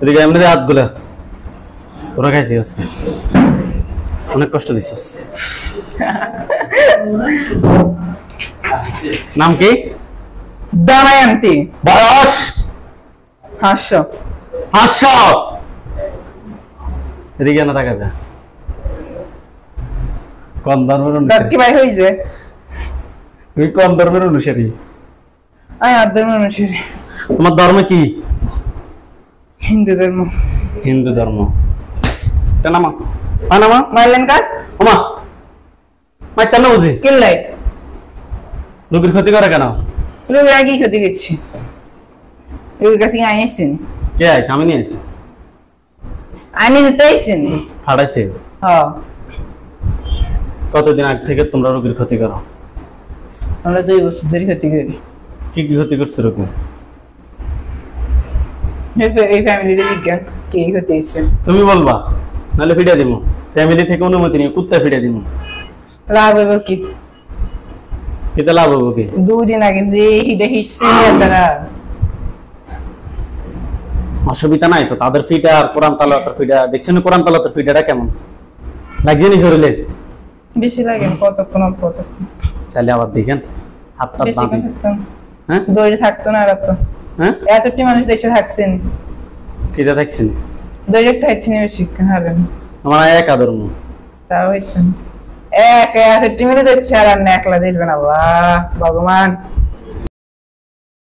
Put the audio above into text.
এদিকে এমনি হাতগুলা তোরা খাইছি আজকে অনেক কষ্ট দিছিস। নাম কি? দময়ন্তী। বয়স? 500। 500। এদিকে না টাকা দে কম দামের অনুসারী কি ভাই হইছে? তুই কম দামের অনুসারী। আর ধর্ম অনুসারী। তোমার ধর্ম কি? হিন্দু ধর্ম। হিন্দু ধর্ম। নামা নামা মারলেন কার? ওমা মাইতাম না বুঝি কিল্লাই রোগীর ক্ষতি করে কেন? রোগীর আগে ক্ষতি করছি। রোগীর কাছে আইসছেন? কে আইছে? আমি নিয়ে আইছি। আমি যেতে আইসছেন? ফাটাইছে। হ্যাঁ। কতদিন আগে থেকে তোমরা রোগীর ক্ষতি করো? আমরা 2 বছর ধরে ক্ষতি করি। কি কি ক্ষতি করছে রোগী? এই ফ্যামিলির জিজ্ঞাসা কি ক্ষতি হয়েছে? তুমি বলবা নাহলে ফিডা দিব। ফ্যামিলি থেকে অনুমতি নিয়ে কুত্তা ফিডা দিব। লাভ হবে কি? এটা লাভ হবে কি? 2 দিন আগে যে হিডে হিটছে তারা অসুবিধা নাই তো তাদের ফিডা আর কোরআন তালাওয়াতের ফিডা দেখছেন কোরআন তালাওয়াতের ফিডাটা কেমন লাগছে নি শরীরে? বেশি লাগে কতক্ষণ কতক্ষণ তাহলে আবার দেখেন হাতটা বাঁধি। হ্যাঁ দৌড়ে থাকতো না আর তো। হ্যাঁ এতটি মানুষ দেশে থাকছেন কিটা দেখছেন দৌড়ে থাকছেন বেশি হারেন আমার একা ধর্ম তাও হচ্ছে এক এতটি মিলে যাচ্ছে আর একলা দেখবেন আল্লাহ ভগবান।